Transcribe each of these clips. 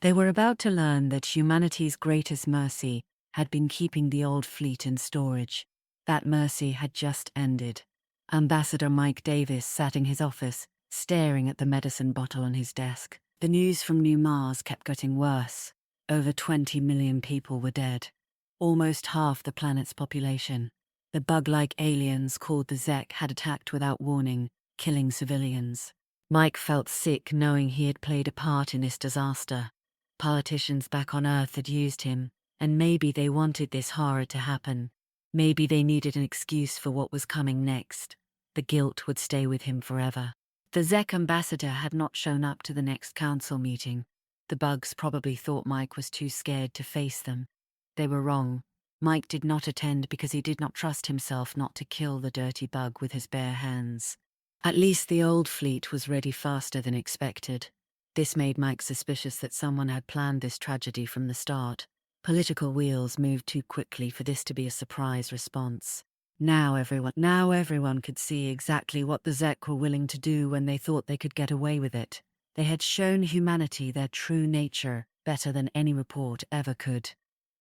They were about to learn that humanity's greatest mercy had been keeping the old fleet in storage. That mercy had just ended. Ambassador Mike Davis sat in his office, staring at the medicine bottle on his desk. The news from New Mars kept getting worse. Over 20 million people were dead. Almost half the planet's population. The bug-like aliens called the Zek had attacked without warning, killing civilians. Mike felt sick knowing he had played a part in this disaster. Politicians back on Earth had used him, and maybe they wanted this horror to happen. Maybe they needed an excuse for what was coming next. The guilt would stay with him forever. The Zek ambassador had not shown up to the next council meeting. The bugs probably thought Mike was too scared to face them. They were wrong. Mike did not attend because he did not trust himself not to kill the dirty bug with his bare hands. At least the old fleet was ready faster than expected. This made Mike suspicious that someone had planned this tragedy from the start. Political wheels moved too quickly for this to be a surprise response. Now everyone could see exactly what the Zek were willing to do when they thought they could get away with it. They had shown humanity their true nature better than any report ever could.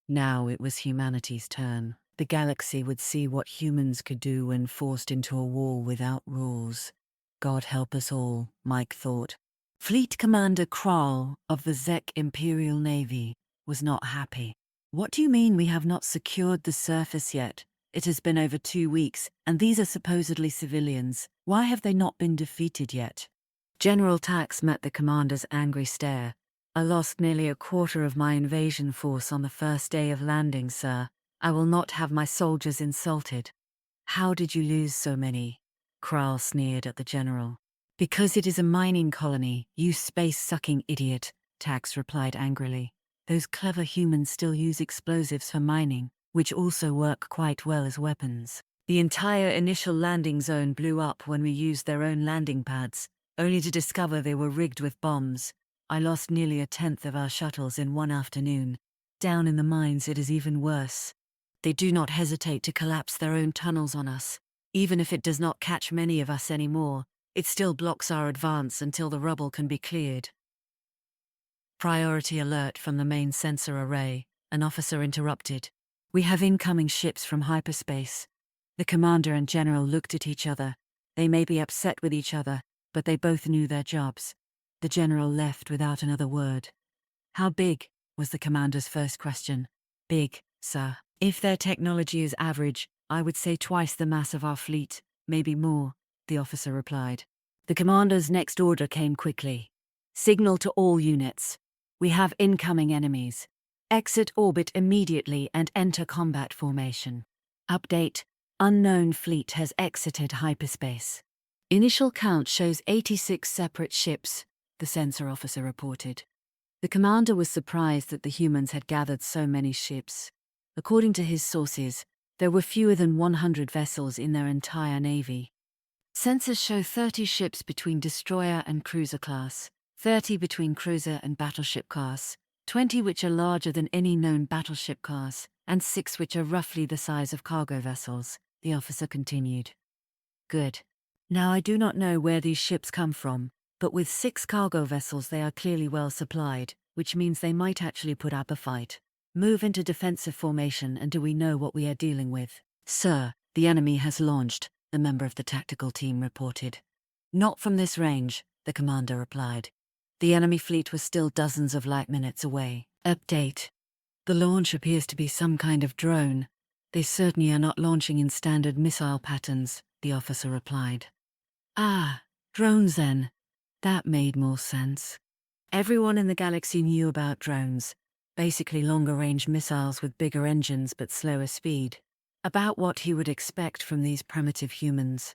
Now it was humanity's turn. The galaxy would see what humans could do when forced into a war without rules. God help us all, Mike thought. Fleet Commander Krall of the Zek Imperial Navy was not happy. What do you mean we have not secured the surface yet? It has been over 2 weeks, and these are supposedly civilians. Why have they not been defeated yet? General Tax met the commander's angry stare. I lost nearly a quarter of my invasion force on the first day of landing, sir. I will not have my soldiers insulted. How did you lose so many? Krall sneered at the general. Because it is a mining colony, you space-sucking idiot, Tax replied angrily. Those clever humans still use explosives for mining, which also work quite well as weapons. The entire initial landing zone blew up when we used their own landing pads, only to discover they were rigged with bombs. I lost nearly 1/10 of our shuttles in one afternoon. Down in the mines it is even worse. They do not hesitate to collapse their own tunnels on us. Even if it does not catch many of us anymore, it still blocks our advance until the rubble can be cleared. Priority alert from the main sensor array, an officer interrupted. We have incoming ships from hyperspace. The commander and general looked at each other. They may be upset with each other, but they both knew their jobs. The general left without another word. How big? Was the commander's first question. Big, sir. If their technology is average, I would say twice the mass of our fleet, maybe more, the officer replied. The commander's next order came quickly. Signal to all units. We have incoming enemies. Exit orbit immediately and enter combat formation. Update. Unknown fleet has exited hyperspace. Initial count shows 86 separate ships, the sensor officer reported. The commander was surprised that the humans had gathered so many ships. According to his sources, there were fewer than 100 vessels in their entire navy. Sensors show 30 ships between destroyer and cruiser class, 30 between cruiser and battleship class, 20 which are larger than any known battleship class, and 6 which are roughly the size of cargo vessels, the officer continued. Good. Now I do not know where these ships come from, but with 6 cargo vessels they are clearly well supplied, which means they might actually put up a fight. Move into defensive formation and do we know what we are dealing with? Sir, the enemy has launched, the member of the tactical team reported. Not from this range, the commander replied. The enemy fleet was still dozens of light minutes away. Update. The launch appears to be some kind of drone. They certainly are not launching in standard missile patterns, the officer replied. Ah, drones then. That made more sense. Everyone in the galaxy knew about drones. Basically longer-range missiles with bigger engines but slower speed. About what he would expect from these primitive humans.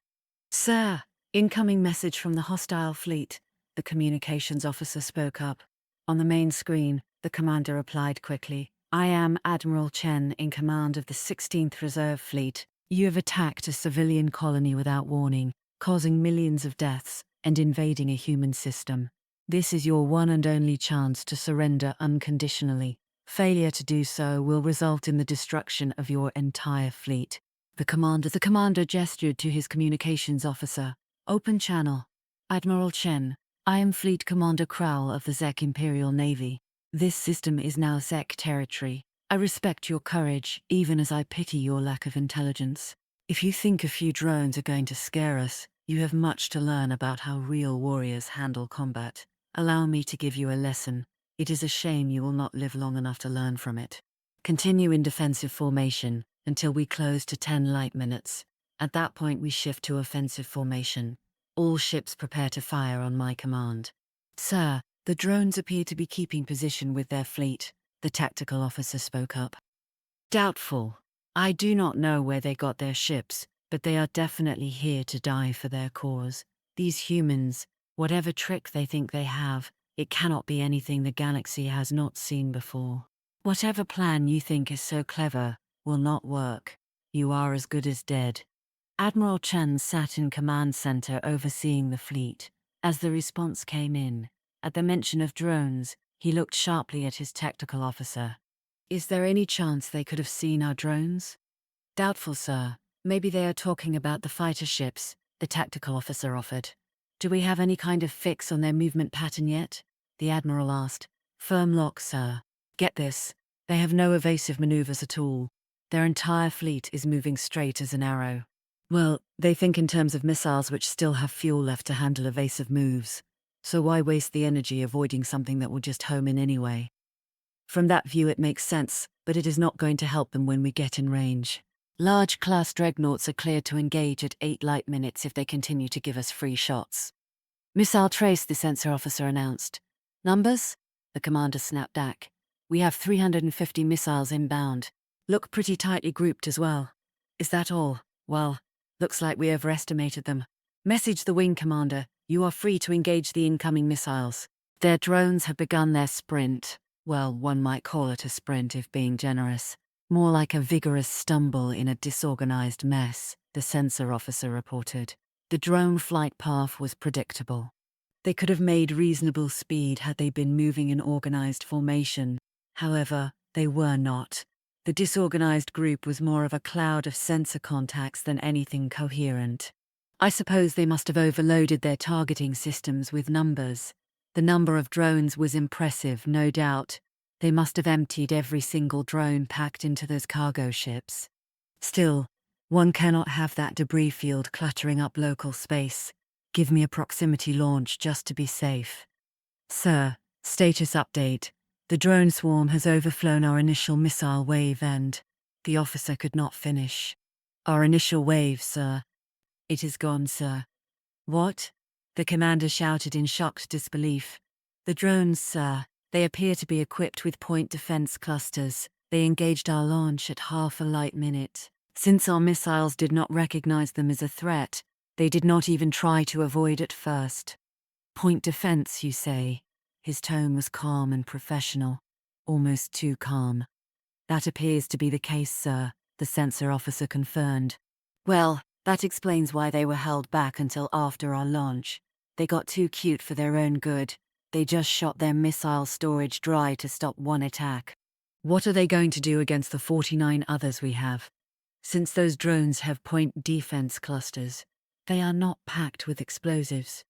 Sir, incoming message from the hostile fleet, the communications officer spoke up. On the main screen, the commander replied quickly. I am Admiral Chen in command of the 16th Reserve Fleet. You have attacked a civilian colony without warning, causing millions of deaths and invading a human system. This is your one and only chance to surrender unconditionally. Failure to do so will result in the destruction of your entire fleet. The commander gestured to his communications officer. Open channel. Admiral Chen, I am Fleet Commander Krall of the Zek Imperial Navy. This system is now SEC territory. I respect your courage, even as I pity your lack of intelligence. If you think a few drones are going to scare us, you have much to learn about how real warriors handle combat. Allow me to give you a lesson. It is a shame you will not live long enough to learn from it. Continue in defensive formation until we close to 10 light minutes. At that point we shift to offensive formation. All ships prepare to fire on my command. Sir, the drones appear to be keeping position with their fleet, the tactical officer spoke up. Doubtful. I do not know where they got their ships, but they are definitely here to die for their cause. These humans, whatever trick they think they have, it cannot be anything the galaxy has not seen before. Whatever plan you think is so clever will not work. You are as good as dead. Admiral Chen sat in command center overseeing the fleet. As the response came in, at the mention of drones, he looked sharply at his tactical officer. Is there any chance they could have seen our drones? Doubtful, sir. Maybe they are talking about the fighter ships, the tactical officer offered. Do we have any kind of fix on their movement pattern yet? The admiral asked. Firm lock, sir. Get this. They have no evasive maneuvers at all. Their entire fleet is moving straight as an arrow. Well, they think in terms of missiles which still have fuel left to handle evasive moves. So why waste the energy avoiding something that will just home in anyway? From that view it makes sense, but it is not going to help them when we get in range. Large class dreadnoughts are cleared to engage at 8 light minutes if they continue to give us free shots. Missile trace, the sensor officer announced. Numbers? The commander snapped back. We have 350 missiles inbound. Look pretty tightly grouped as well. Is that all? Well, looks like we overestimated them. Message the wing commander. You are free to engage the incoming missiles. Their drones have begun their sprint. Well, one might call it a sprint if being generous. More like a vigorous stumble in a disorganized mess, the sensor officer reported. The drone flight path was predictable. They could have made reasonable speed had they been moving in organized formation. However, they were not. The disorganized group was more of a cloud of sensor contacts than anything coherent. I suppose they must have overloaded their targeting systems with numbers. The number of drones was impressive, no doubt. They must have emptied every single drone packed into those cargo ships. Still, one cannot have that debris field cluttering up local space. Give me a proximity launch just to be safe. Sir, status update. The drone swarm has overflown our initial missile wave and... The officer could not finish. Our initial wave, sir. It is gone, sir. What? The commander shouted in shocked disbelief. The drones, sir. They appear to be equipped with point defense clusters. They engaged our launch at half a light minute. Since our missiles did not recognize them as a threat, they did not even try to avoid at first. Point defense, you say? His tone was calm and professional, almost too calm. That appears to be the case, sir, the sensor officer confirmed. Well, that explains why they were held back until after our launch. They got too cute for their own good. They just shot their missile storage dry to stop one attack. What are they going to do against the 49 others we have? Since those drones have point defense clusters, they are not packed with explosives.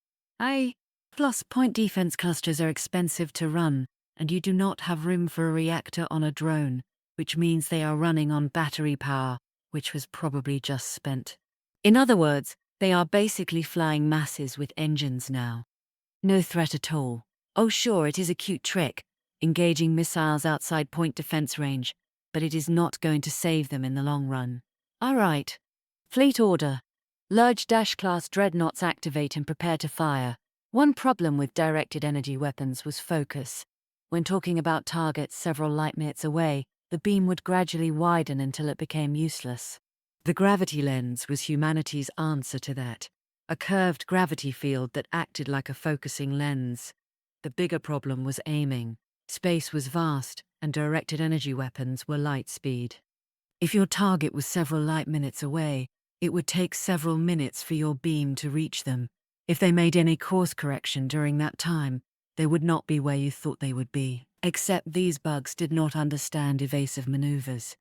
Plus, point defense clusters are expensive to run, and you do not have room for a reactor on a drone, which means they are running on battery power, which was probably just spent. In other words, they are basically flying masses with engines now. No threat at all. Oh sure, it is a cute trick, engaging missiles outside point defense range, but it is not going to save them in the long run. All right. Fleet order. Large Dash-class dreadnoughts activate and prepare to fire. One problem with directed energy weapons was focus. When talking about targets several light minutes away, the beam would gradually widen until it became useless. The gravity lens was humanity's answer to that, a curved gravity field that acted like a focusing lens. The bigger problem was aiming. Space was vast, and directed energy weapons were light speed. If your target was several light minutes away, it would take several minutes for your beam to reach them. If they made any course correction during that time, they would not be where you thought they would be. Except these bugs did not understand evasive maneuvers.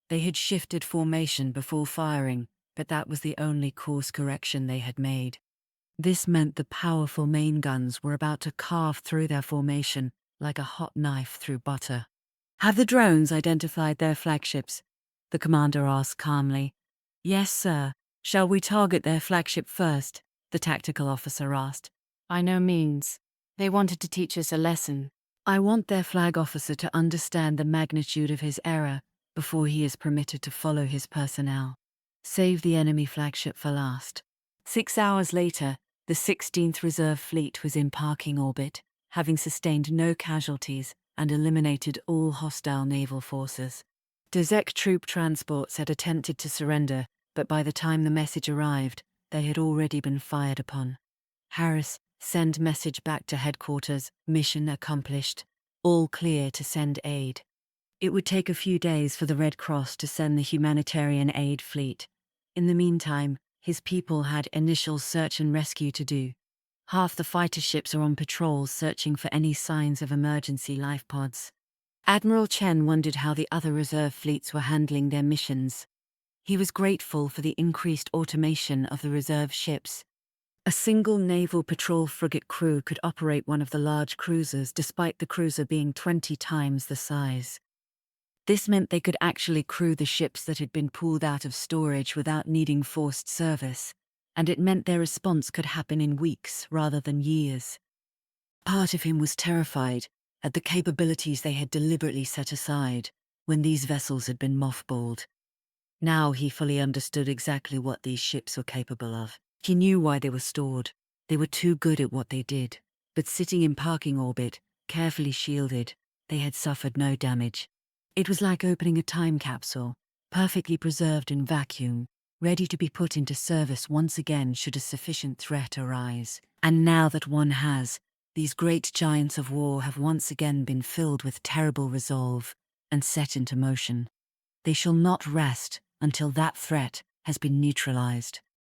They had shifted formation before firing, but that was the only course correction they had made. This meant the powerful main guns were about to carve through their formation like a hot knife through butter. Have the drones identified their flagships? The commander asked calmly. Yes, sir. Shall we target their flagship first? The tactical officer asked. By no means. They wanted to teach us a lesson. I want their flag officer to understand the magnitude of his error before he is permitted to follow his personnel. Save the enemy flagship for last. 6 hours later, the 16th Reserve Fleet was in parking orbit, having sustained no casualties and eliminated all hostile naval forces. Dezek troop transports had attempted to surrender, but by the time the message arrived, they had already been fired upon. Harris, send message back to headquarters, mission accomplished, all clear to send aid. It would take a few days for the Red Cross to send the humanitarian aid fleet. In the meantime, his people had initial search and rescue to do. Half the fighter ships are on patrol searching for any signs of emergency life pods. Admiral Chen wondered how the other reserve fleets were handling their missions. He was grateful for the increased automation of the reserve ships. A single naval patrol frigate crew could operate one of the large cruisers despite the cruiser being 20 times the size. This meant they could actually crew the ships that had been pulled out of storage without needing forced service, and it meant their response could happen in weeks rather than years. Part of him was terrified at the capabilities they had deliberately set aside when these vessels had been mothballed. Now he fully understood exactly what these ships were capable of. He knew why they were stored. They were too good at what they did. But sitting in parking orbit, carefully shielded, they had suffered no damage. It was like opening a time capsule, perfectly preserved in vacuum, ready to be put into service once again should a sufficient threat arise. And now that one has, these great giants of war have once again been filled with terrible resolve and set into motion. They shall not rest until that threat has been neutralized.